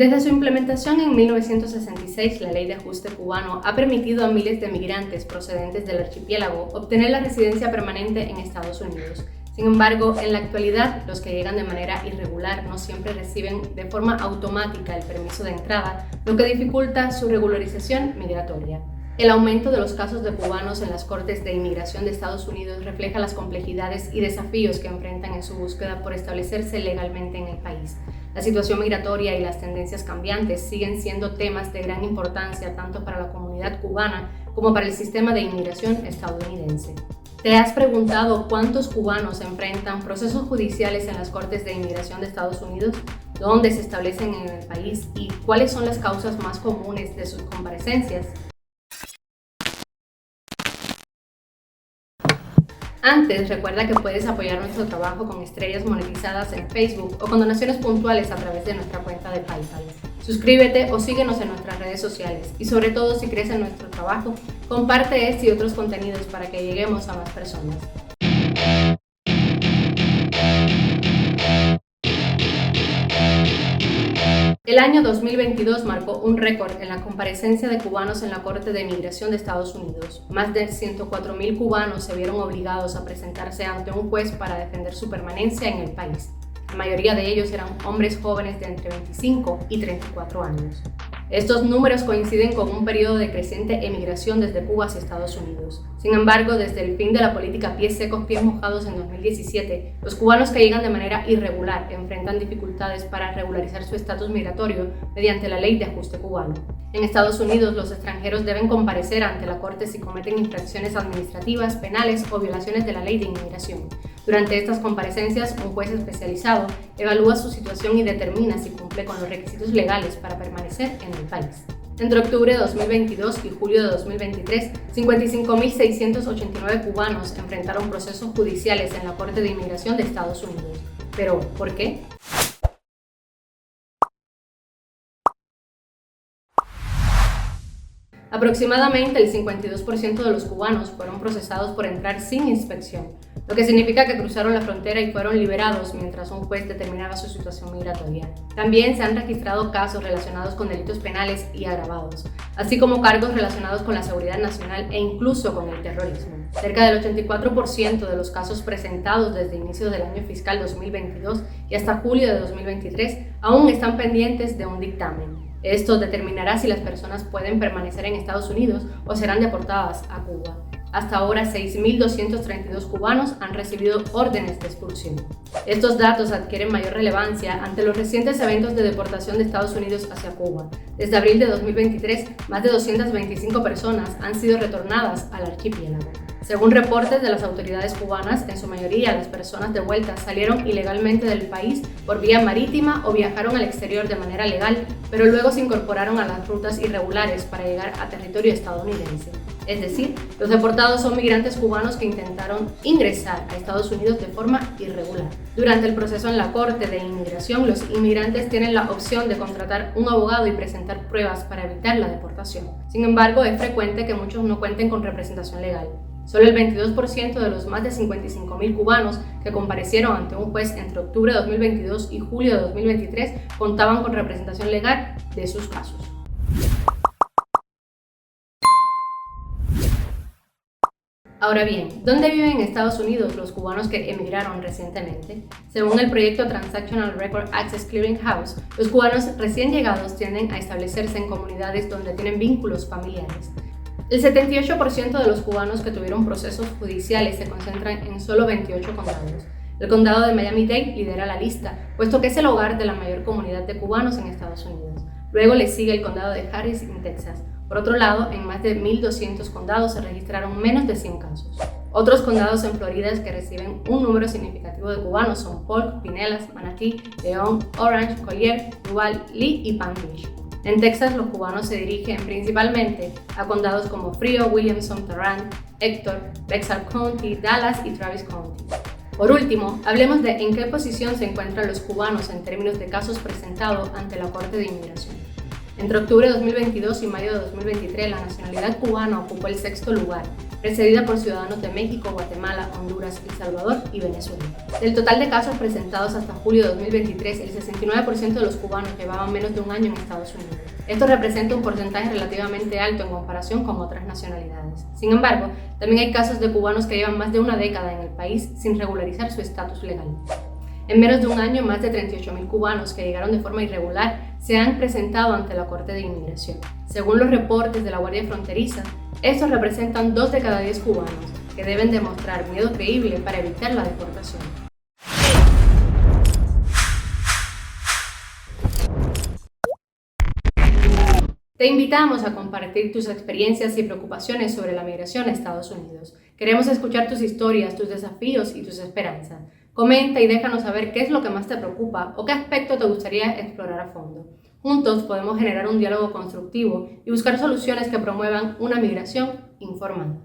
Desde su implementación en 1966, la Ley de Ajuste Cubano ha permitido a miles de migrantes procedentes del archipiélago obtener la residencia permanente en Estados Unidos. Sin embargo, en la actualidad, los que llegan de manera irregular no siempre reciben de forma automática el permiso de entrada, lo que dificulta su regularización migratoria. El aumento de los casos de cubanos en las Cortes de Inmigración de Estados Unidos refleja las complejidades y desafíos que enfrentan en su búsqueda por establecerse legalmente en el país. La situación migratoria y las tendencias cambiantes siguen siendo temas de gran importancia tanto para la comunidad cubana como para el sistema de inmigración estadounidense. ¿Te has preguntado cuántos cubanos enfrentan procesos judiciales en las Cortes de Inmigración de Estados Unidos? ¿Dónde se establecen en el país? ¿Y cuáles son las causas más comunes de sus comparecencias? Antes, recuerda que puedes apoyar nuestro trabajo con estrellas monetizadas en Facebook o con donaciones puntuales a través de nuestra cuenta de PayPal. Suscríbete o síguenos en nuestras redes sociales y sobre todo si crees en nuestro trabajo, comparte este y otros contenidos para que lleguemos a más personas. El año 2022 marcó un récord en la comparecencia de cubanos en la Corte de Inmigración de Estados Unidos. Más de 104,000 cubanos se vieron obligados a presentarse ante un juez para defender su permanencia en el país. La mayoría de ellos eran hombres jóvenes de entre 25 y 34 años. Estos números coinciden con un periodo de creciente emigración desde Cuba hacia Estados Unidos. Sin embargo, desde el fin de la política pies secos, pies mojados en 2017, los cubanos que llegan de manera irregular enfrentan dificultades para regularizar su estatus migratorio mediante la Ley de Ajuste Cubano. En Estados Unidos, los extranjeros deben comparecer ante la Corte si cometen infracciones administrativas, penales o violaciones de la Ley de Inmigración. Durante estas comparecencias, un juez especializado evalúa su situación y determina si cumple con los requisitos legales para permanecer en el país. Entre octubre de 2022 y julio de 2023, 55,689 cubanos enfrentaron procesos judiciales en la Corte de Inmigración de Estados Unidos. ¿Pero por qué? Aproximadamente el 52% de los cubanos fueron procesados por entrar sin inspección, lo que significa que cruzaron la frontera y fueron liberados mientras un juez determinaba su situación migratoria. También se han registrado casos relacionados con delitos penales y agravados, así como cargos relacionados con la seguridad nacional e incluso con el terrorismo. Cerca del 84% de los casos presentados desde inicios del año fiscal 2022 y hasta julio de 2023 aún están pendientes de un dictamen. Esto determinará si las personas pueden permanecer en Estados Unidos o serán deportadas a Cuba. Hasta ahora, 6,232 cubanos han recibido órdenes de expulsión. Estos datos adquieren mayor relevancia ante los recientes eventos de deportación de Estados Unidos hacia Cuba. Desde abril de 2023, más de 225 personas han sido retornadas al archipiélago. Según reportes de las autoridades cubanas, en su mayoría las personas de vuelta salieron ilegalmente del país por vía marítima o viajaron al exterior de manera legal, pero luego se incorporaron a las rutas irregulares para llegar a territorio estadounidense. Es decir, los deportados son migrantes cubanos que intentaron ingresar a Estados Unidos de forma irregular. Durante el proceso en la Corte de Inmigración, los inmigrantes tienen la opción de contratar un abogado y presentar pruebas para evitar la deportación. Sin embargo, es frecuente que muchos no cuenten con representación legal. Solo el 22% de los más de 55,000 cubanos que comparecieron ante un juez entre octubre de 2022 y julio de 2023 contaban con representación legal de sus casos. Ahora bien, ¿dónde viven en Estados Unidos los cubanos que emigraron recientemente? Según el proyecto Transactional Record Access Clearinghouse, los cubanos recién llegados tienden a establecerse en comunidades donde tienen vínculos familiares. El 78% de los cubanos que tuvieron procesos judiciales se concentran en solo 28 condados. El condado de Miami-Dade lidera la lista, puesto que es el hogar de la mayor comunidad de cubanos en Estados Unidos. Luego le sigue el condado de Harris en Texas. Por otro lado, en más de 1,200 condados se registraron menos de 100 casos. Otros condados en Florida que reciben un número significativo de cubanos son Polk, Pinellas, Manatee, León, Orange, Collier, Duval, Lee y Palm Beach. En Texas, los cubanos se dirigen principalmente a condados como Frio, Williamson, Tarrant, Hector, Bexar County, Dallas y Travis County. Por último, hablemos de en qué posición se encuentran los cubanos en términos de casos presentados ante la Corte de Inmigración. Entre octubre de 2022 y mayo de 2023, la nacionalidad cubana ocupó el sexto lugar, precedida por ciudadanos de México, Guatemala, Honduras, El Salvador y Venezuela. Del total de casos presentados hasta julio de 2023, el 69% de los cubanos llevaban menos de un año en Estados Unidos. Esto representa un porcentaje relativamente alto en comparación con otras nacionalidades. Sin embargo, también hay casos de cubanos que llevan más de una década en el país sin regularizar su estatus legal. En menos de un año, más de 38.000 cubanos que llegaron de forma irregular se han presentado ante la Corte de Inmigración. Según los reportes de la Guardia Fronteriza, estos representan 2 de cada 10 cubanos que deben demostrar miedo creíble para evitar la deportación. Te invitamos a compartir tus experiencias y preocupaciones sobre la migración a Estados Unidos. Queremos escuchar tus historias, tus desafíos y tus esperanzas. Comenta y déjanos saber qué es lo que más te preocupa o qué aspecto te gustaría explorar a fondo. Juntos podemos generar un diálogo constructivo y buscar soluciones que promuevan una migración informada.